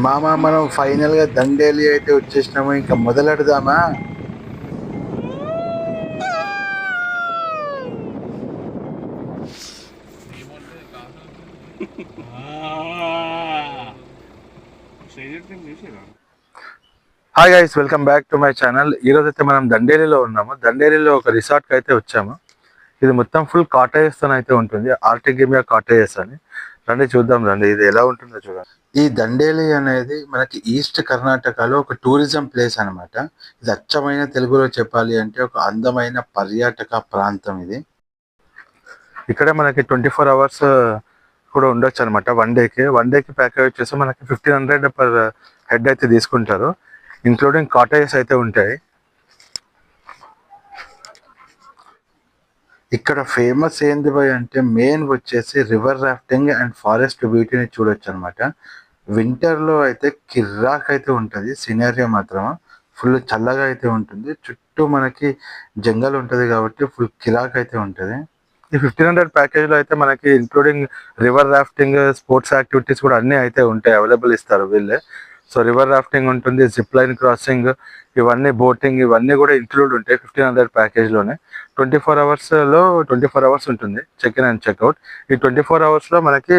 మామ మనం ఫైనల్ గా దండేలి అయితే వచ్చేసినాము. ఇంకా మొదలెడదామా? Hi guys, welcome back to my channel. ఈ రోజు అయితే మనం దండేలిలో ఉన్నాము. దండేలిలో ఒక రిసార్ట్ కి అయితే వచ్చాము. ఇది మొత్తం ఫుల్ కాటేజెస్ తో అయితే ఉంటుంది. ఆర్టిగేమియా కాటేజెస్ అని. రండి చూద్దాం, రండి ఇది ఎలా ఉంటుందో చూడండి. ఈ దండేలి అనేది మనకి ఈస్ట్ కర్ణాటకలో ఒక టూరిజం ప్లేస్ అన్నమాట. ఇది అచ్చమైన తెలుగులో చెప్పాలి అంటే ఒక అందమైన పర్యాటక ప్రాంతం ఇది. ఇక్కడ మనకి 24 అవర్స్ కూడా ఉండొచ్చు అనమాట. వన్ డేకి ప్యాకేజ్ వచ్చేసి మనకి 1500 పర్ హెడ్ అయితే తీసుకుంటారు. ఇంక్లూడింగ్ కాటేజెస్ అయితే ఉంటాయి. ఇక్కడ ఫేమస్ ఏంది బాయ్ అంటే మెయిన్ వచ్చేసి రివర్ రాఫ్టింగ్ అండ్ ఫారెస్ట్ బ్యూటీని చూడొచ్చు అనమాట. వింటర్లో అయితే కిర్రాక్ అయితే ఉంటుంది. సినారియో మాత్రం ఫుల్ చల్లగా అయితే ఉంటుంది. చుట్టూ మనకి జంగల్ ఉంటుంది కాబట్టి ఫుల్ కిరాక్ అయితే ఉంటుంది. ఈ 1500 ప్యాకేజ్లో అయితే మనకి including river rafting, sports activities కూడా అన్నీ అయితే ఉంటాయి, అవైలబుల్ ఇస్తారు వీళ్ళే. సో రివర్ రాఫ్టింగ్ ఉంటుంది, జిప్ లైన్ క్రాసింగ్, ఇవన్నీ బోటింగ్, ఇవన్నీ కూడా ఇంక్లూడ్ ఉంటాయి 1500 ప్యాకేజ్లోనే. 24 అవర్స్ ఉంటుంది చెక్ ఇన్ అండ్ చెక్అవుట్. ఈ 24 అవర్స్లో మనకి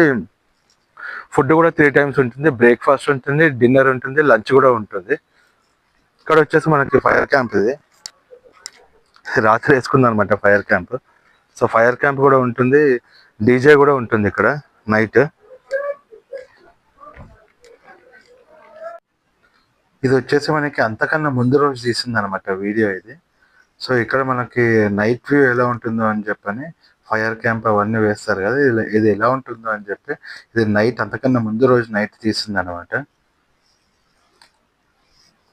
ఫుడ్ కూడా 3 టైమ్స్ ఉంటుంది. బ్రేక్ఫాస్ట్ ఉంటుంది, డిన్నర్ ఉంటుంది, లంచ్ కూడా ఉంటుంది. ఇక్కడ వచ్చేసి మనకి ఫైర్ క్యాంప్, ఇది రాత్రి వేసుకుందాం అనమాట fire camp. So fire camp కూడా ఉంటుంది, డీజే కూడా ఉంటుంది ఇక్కడ నైట్. ఇది వచ్చేసి మనకి అంతకన్నా ముందు రోజు తీసింది అనమాట వీడియో ఇది. సో ఇక్కడ మనకి నైట్ వ్యూ ఎలా ఉంటుందో అని చెప్పని ఫైర్ క్యాంప్ అవన్నీ వేస్తారు కదా, ఇది ఎలా ఉంటుందో అని చెప్పి ఇది నైట్, అంతకన్నా ముందు రోజు నైట్ తీసింది అనమాట.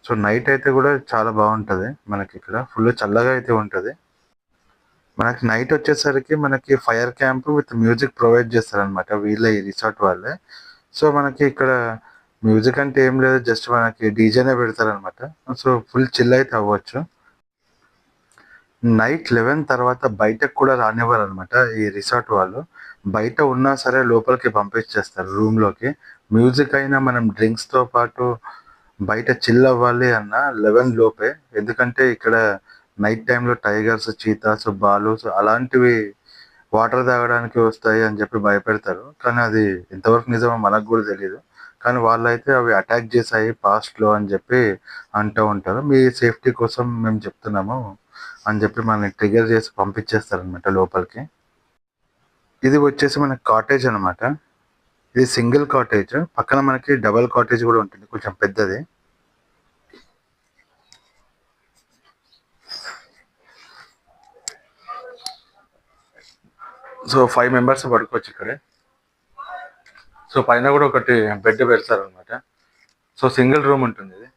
సో నైట్ అయితే కూడా చాలా బాగుంటుంది మనకి. ఇక్కడ ఫుల్ చల్లగా అయితే ఉంటుంది. మనకి నైట్ వచ్చేసరికి మనకి fire camp with music provide చేస్తారనమాట వీళ్ళే, ఈ రిసార్ట్ వాళ్ళే. సో మనకి ఇక్కడ మ్యూజిక్ అంటే ఏం లేదు, జస్ట్ మనకి డీజేనే పెడతారనమాట. సో ఫుల్ చిల్ అయితే అవ్వచ్చు. నైట్ 11 తర్వాత బయటకు కూడా రానివ్వరు అనమాట ఈ రిసార్ట్ వాళ్ళు. బయట ఉన్నా సరే లోపలికి పంపించేస్తారు రూమ్లోకి. మ్యూజిక్ అయినా మనం డ్రింక్స్తో పాటు బయట చిల్ అవ్వాలి అన్న 11 లోపే. ఎందుకంటే ఇక్కడ నైట్ టైంలో టైగర్స్, చీతాస్, బాలుస్ అలాంటివి వాటర్ తాగడానికి వస్తాయి అని చెప్పి భయపెడతారు. కానీ అది ఎంతవరకు నిజమో మనకు కూడా తెలియదు. కానీ వాళ్ళైతే అవి అటాక్ చేశాయి పాస్ట్లో అని చెప్పి అంటూ ఉంటారు. మీ సేఫ్టీ కోసం మేము చెప్తున్నాము అని చెప్పి మనల్ని ట్రిగర్ చేసి పంపించేస్తారనమాట లోపలికి. ఇది వచ్చేసి మనకి కాటేజ్ అనమాట. ఇది సింగిల్ కాటేజ్, పక్కన మనకి డబల్ కాటేజ్ కూడా ఉంటుంది, కొంచెం పెద్దది. సో 5 మెంబర్స్ పడుకోవచ్చు ఇక్కడే. సో పైన కూడా ఒకటి బెడ్ పెడతారు అనమాట. సో సింగిల్ రూమ్ ఉంటుంది ఇది.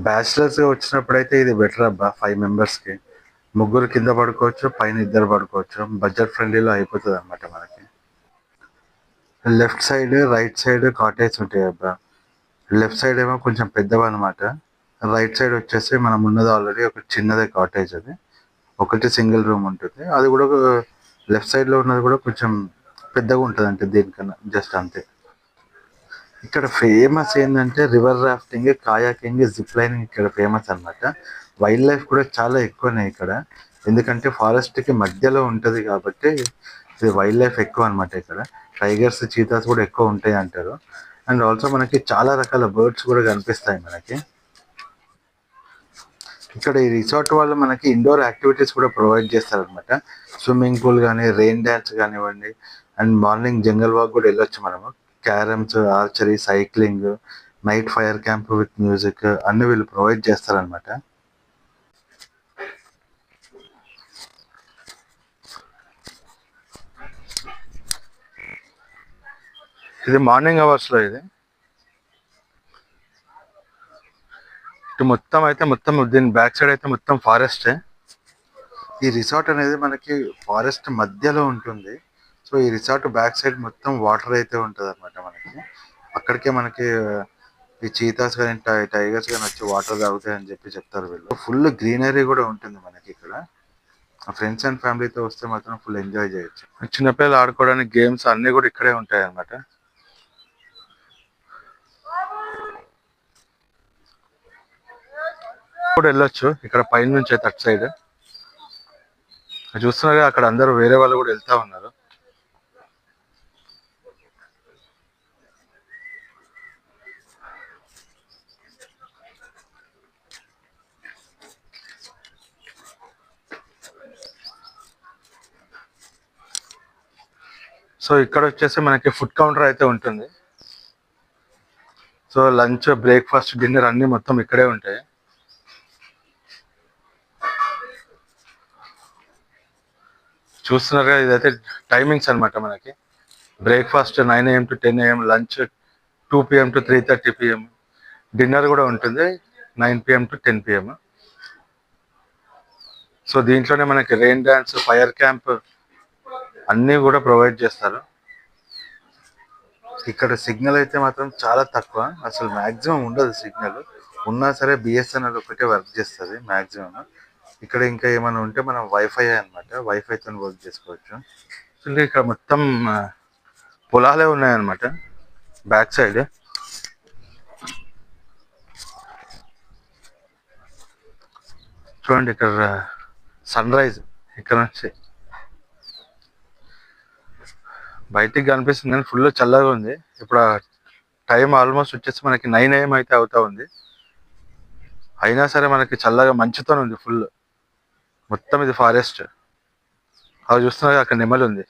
బ్యాచిలర్స్ వచ్చినప్పుడు అయితే ఇది బెటర్ అబ్బా. 5 మెంబర్స్కి ముగ్గురు కింద పడుకోవచ్చు, పైన ఇద్దరు పడుకోవచ్చు. బడ్జెట్ ఫ్రెండ్లీలో అయిపోతుంది అనమాట మనకి. Left side, right side cottage ఉంటాయి అబ్బా. లెఫ్ట్ సైడ్ ఏమో కొంచెం పెద్దవి అనమాట. రైట్ సైడ్ వచ్చేసి మనం ఉన్నది ఆల్రెడీ ఒక చిన్నదే కాటేజ్. అది ఒకటి సింగిల్ రూమ్ ఉంటుంది. అది కూడా లెఫ్ట్ సైడ్లో ఉన్నది కూడా కొంచెం పెద్దగా ఉంటుంది, అంటే దీనికన్నా జస్ట్ అంతే. ఇక్కడ ఫేమస్ ఏంటంటే river rafting, kayaking, zip lining ఇక్కడ ఫేమస్ అనమాట. వైల్డ్ లైఫ్ కూడా చాలా ఎక్కువనే ఇక్కడ, ఎందుకంటే ఫారెస్ట్కి మధ్యలో ఉంటుంది కాబట్టి ఇది వైల్డ్ లైఫ్ ఎక్కువ అనమాట. ఇక్కడ టైగర్స్, చీతాస్ కూడా ఎక్కువ ఉంటాయి అంటారు. అండ్ ఆల్సో మనకి చాలా రకాల బర్డ్స్ కూడా కనిపిస్తాయి మనకి. ఇక్కడ ఈ రిసార్ట్ వాళ్ళు మనకి ఇండోర్ యాక్టివిటీస్ కూడా ప్రొవైడ్ చేస్తారనమాట. స్విమ్మింగ్ పూల్ కానీ, రెయిన్ డ్యాన్స్ కానివ్వండి, అండ్ మార్నింగ్ జంగల్ వాక్ కూడా వెళ్ళొచ్చు మనము. Carroms, archery, cycling, night fire camp with music అన్ని వీళ్ళు ప్రొవైడ్ చేస్తారనమాట. ఇది మార్నింగ్ అవర్స్లో ఇది. ఇటు మొత్తం దీని బ్యాక్ సైడ్ అయితే మొత్తం ఫారెస్టే. ఈ రిసార్ట్ అనేది మనకి ఫారెస్ట్ మధ్యలో ఉంటుంది. సో ఈ రిసార్ట్ బ్యాక్ సైడ్ మొత్తం వాటర్ అయితే ఉంటుంది అనమాట మనకి. అక్కడికే మనకి ఈ చీతాస్ కానీ, టైగర్స్ కానీ వచ్చి వాటర్ తాగుతాయి అని చెప్పి చెప్తారు వీళ్ళు. ఫుల్ గ్రీనరీ కూడా ఉంటుంది మనకి ఇక్కడ. ఫ్రెండ్స్ అండ్ ఫ్యామిలీతో వస్తే మాత్రం ఫుల్ ఎంజాయ్ చేయొచ్చు. చిన్నపిల్లలు ఆడుకోవడానికి గేమ్స్ అన్ని కూడా ఇక్కడే ఉంటాయి అన్నమాట. కూడా వెళ్ళొచ్చు ఇక్కడ పైన నుంచి అయితే అటు సైడ్ చూస్తున్నారు. అక్కడ అందరూ వేరే వాళ్ళు కూడా వెళ్తా ఉన్నారు. సో ఇక్కడ వచ్చేసి మనకి ఫుడ్ కౌంటర్ అయితే ఉంటుంది. సో లంచ్, బ్రేక్ఫాస్ట్, డిన్నర్ అన్ని మొత్తం ఇక్కడే ఉంటాయి. చూస్తున్నారుగా ఇదైతే టైమింగ్స్ అనమాట. మనకి breakfast 9 AM to 10 AM, lunch 2 PM to 3:30 PM, dinner కూడా ఉంటుంది 9 PM to 10 PM. సో దీంట్లోనే మనకి రెయిన్ డాన్స్, ఫైర్ క్యాంప్ అన్నీ కూడా ప్రొవైడ్ చేస్తారు. ఇక్కడ సిగ్నల్ అయితే మాత్రం చాలా తక్కువ, అసలు మ్యాక్సిమం ఉండదు సిగ్నల్. ఉన్నా సరే బిఎస్ఎన్ఎల్ ఒకటే వర్క్ చేస్తుంది మ్యాక్సిమం. ఇక్కడ ఇంకా ఏమైనా ఉంటే మనం వైఫై అనమాట, వైఫైతో వర్క్ చేసుకోవచ్చు. ఇక్కడ మొత్తం పొలాలే ఉన్నాయన్నమాట బ్యాక్ సైడ్. చూడండి ఇక్కడ సన్ రైజ్ ఇక్కడ నుంచి బయటికి కనిపిస్తుంది కానీ ఫుల్ చల్లగా ఉంది. ఇప్పుడు టైం ఆల్మోస్ట్ వచ్చేసి మనకి 9 AM అయితే అవుతా ఉంది. అయినా సరే మనకి చల్లగా మంచుతో ఉంది ఫుల్. మొత్తం ఇది ఫారెస్ట్. అవి చూస్తున్నారు అక్కడ నెమలి ఉంది.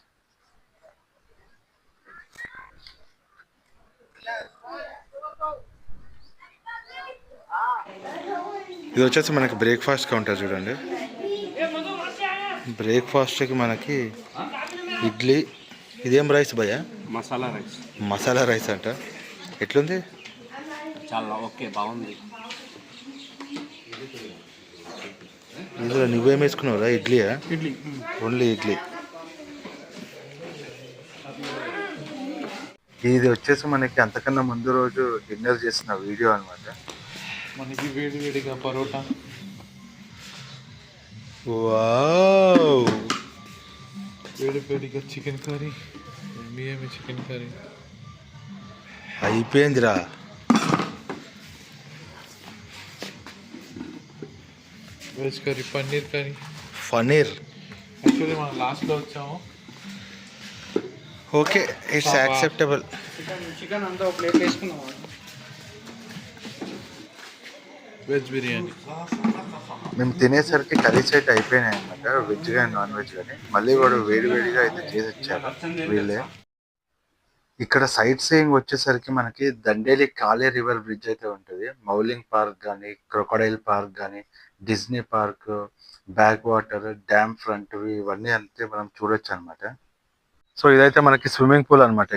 ఇది వచ్చేసి మనకి బ్రేక్ఫాస్ట్ కౌంటర్ చూడండి. బ్రేక్ఫాస్ట్కి మనకి ఇడ్లీ, ఇదేం రైస్ భయ్య? మసాలా రైస్ అంట. ఎట్లుంది? చాలా ఓకే, బాగుంది. ఇందులో నువ్వేం వేసుకున్నావురా? ఇడ్లీయా? ఇడ్లీ, ఓన్లీ ఇడ్లీ. ఇది వచ్చేసి మనకి అంతకన్నా ముందు రోజు డిన్నర్ చేసిన వీడియో అనమాట. మనకి వేడి వేడిగా పరోటా, వావ్, వేడి వేడిగా చికెన్ కర్రీ, చికెన్ కర్రీ అయిపోయిందిరా. Veg curry, paneer curry. Actually మనం లాస్ట్లో వచ్చాము. Okay, it's acceptable. చికెన్ అంతా ఒక ప్లేట్ వేసుకున్నాము. వెజ్ బిర్యానీ మేము తినేసరికి కర్రీస్ అయితే అయిపోయినాయి అనమాట, వెజ్ కానీ నాన్ వెజ్ కానీ. మళ్ళీ వాడు వేడిగా అయితే చేసి ఇచ్చారు వీళ్ళే. ఇక్కడ సైట్ సీయింగ్ వచ్చేసరికి మనకి దండేలి కాళే రివర్ బ్రిడ్జ్ అయితే ఉంటుంది. మౌలింగ్ పార్క్ కానీ, క్రొకడైల్ పార్క్ కానీ, Disney park, back water, dam front, ఇవన్నీ అంతే మనం చూడొచ్చు అనమాట. సో ఇదైతే మనకి స్విమ్మింగ్ పూల్ అనమాట.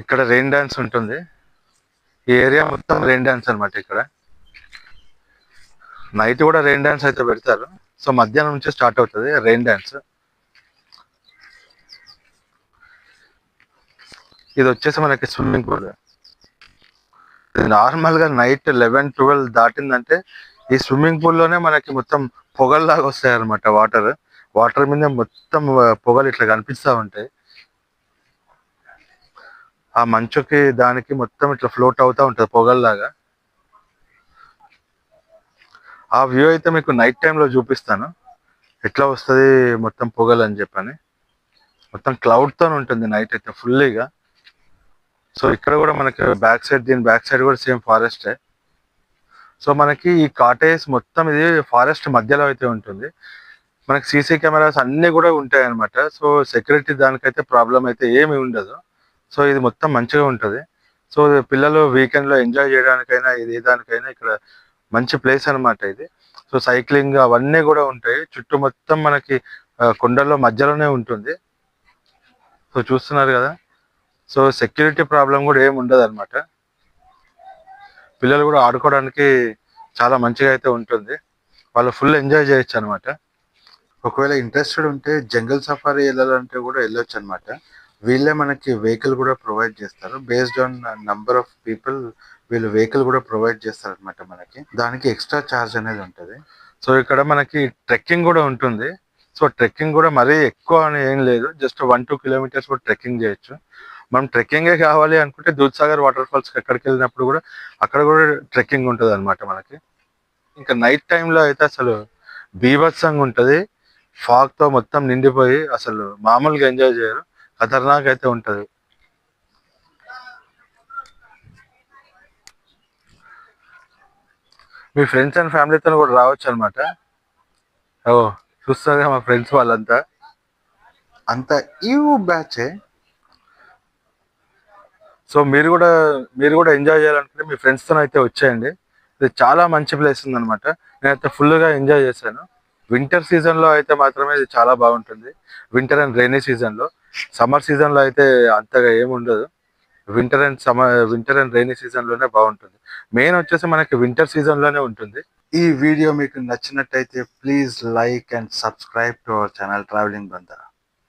ఇక్కడ రెయిన్ డాన్స్ ఉంటుంది. ఈ ఏరియా మొత్తం రెయిన్ డాన్స్ అనమాట. ఇక్కడ నైట్ కూడా రెయిన్ డాన్స్ అయితే పెడతారు. సో మధ్యాహ్నం నుంచి స్టార్ట్ అవుతుంది రెయిన్ డాన్స్. ఇది వచ్చేసి మనకి స్విమ్మింగ్ పూల్. నార్మల్గా నైట్ 11-12 దాటిందంటే ఈ స్విమ్మింగ్ పూల్లోనే మనకి మొత్తం పొగల్లాగా వస్తాయి అనమాట. వాటర్ మీద మొత్తం పొగలు ఇట్లా కనిపిస్తూ ఉంటాయి. ఆ మంచుకి దానికి మొత్తం ఇట్లా ఫ్లోట్ అవుతూ ఉంటుంది పొగల్లాగా. ఆ వ్యూ అయితే మీకు నైట్ టైంలో చూపిస్తాను ఎట్లా వస్తుంది మొత్తం పొగలు అని చెప్పని. మొత్తం క్లౌడ్తో ఉంటుంది నైట్ అయితే ఫుల్లీగా. సో ఇక్కడ కూడా మనకి దీని బ్యాక్ సైడ్ కూడా సేమ్ ఫారెస్టే. సో మనకి ఈ కాటేజ్ మొత్తం ఇది ఫారెస్ట్ మధ్యలో అయితే ఉంటుంది. మనకి సీసీ కెమెరాస్ అన్నీ కూడా ఉంటాయి అనమాట. సో సెక్యూరిటీ దానికైతే ప్రాబ్లం అయితే ఏమి ఉండదు. సో ఇది మొత్తం మంచిగా ఉంటుంది. సో పిల్లలు వీకెండ్లో ఎంజాయ్ చేయడానికైనా ఇది దానికైనా ఇక్కడ మంచి ప్లేస్ అనమాట ఇది. సో సైక్లింగ్ అవన్నీ కూడా ఉంటాయి. చుట్టూ మొత్తం మనకి కొండల్లో మధ్యలోనే ఉంటుంది. సో చూస్తున్నారు కదా. సో సెక్యూరిటీ ప్రాబ్లం కూడా ఏమి ఉండదు అనమాట. పిల్లలు కూడా ఆడుకోవడానికి చాలా మంచిగా అయితే ఉంటుంది. వాళ్ళు ఫుల్ ఎంజాయ్ చేయొచ్చు అనమాట. ఒకవేళ ఇంట్రెస్టెడ్ ఉంటే జంగల్ సఫారీ వెళ్ళాలంటే కూడా వెళ్ళొచ్చు అనమాట. వీళ్ళే మనకి వెహికల్ కూడా ప్రొవైడ్ చేస్తారు. Based on number of people వీళ్ళు వెహికల్ కూడా ప్రొవైడ్ చేస్తారు అనమాట. మనకి దానికి ఎక్స్ట్రా ఛార్జ్ అనేది ఉంటుంది. సో ఇక్కడ మనకి ట్రెక్కింగ్ కూడా ఉంటుంది. సో ట్రెక్కింగ్ కూడా మరీ ఎక్కువ అని ఏం లేదు, జస్ట్ 1-2 కిలోమీటర్స్ కూడా ట్రెక్కింగ్ చేయొచ్చు. మనం ట్రెక్కింగే కావాలి అనుకుంటే దూద్సాగర్ వాటర్ ఫాల్స్ ఎక్కడికి వెళ్ళినప్పుడు కూడా అక్కడ కూడా ట్రెక్కింగ్ ఉంటుంది అనమాట మనకి. ఇంకా నైట్ టైంలో అయితే అసలు బీభత్సంగా ఉంటుంది. ఫాగ్తో మొత్తం నిండిపోయి అసలు మామూలుగా ఎంజాయ్ చేయరు, ఖతర్నాక్ అయితే ఉంటుంది. మీ ఫ్రెండ్స్ అండ్ ఫ్యామిలీతో కూడా రావచ్చు అనమాట. ఓ చూస్తారుగా మా ఫ్రెండ్స్ వాళ్ళంతా అంతా ఈ బ్యాచే. సో మీరు కూడా ఎంజాయ్ చేయాలనుకుంటే మీ ఫ్రెండ్స్తో అయితే వచ్చేయండి. ఇది చాలా మంచి ప్లేస్ ఉందన్నమాట. నేనైతే ఫుల్గా ఎంజాయ్ చేశాను. వింటర్ సీజన్లో అయితే మాత్రమే ఇది చాలా బాగుంటుంది. వింటర్ అండ్ రైనీ సీజన్లో. సమ్మర్ సీజన్లో అయితే అంతగా ఏముండదు. వింటర్ అండ్ రైనీ సీజన్లోనే బాగుంటుంది. మెయిన్ వచ్చేసి మనకి వింటర్ సీజన్లోనే ఉంటుంది. ఈ వీడియో మీకు నచ్చినట్టయితే please like and subscribe to our channel travelling బంధ.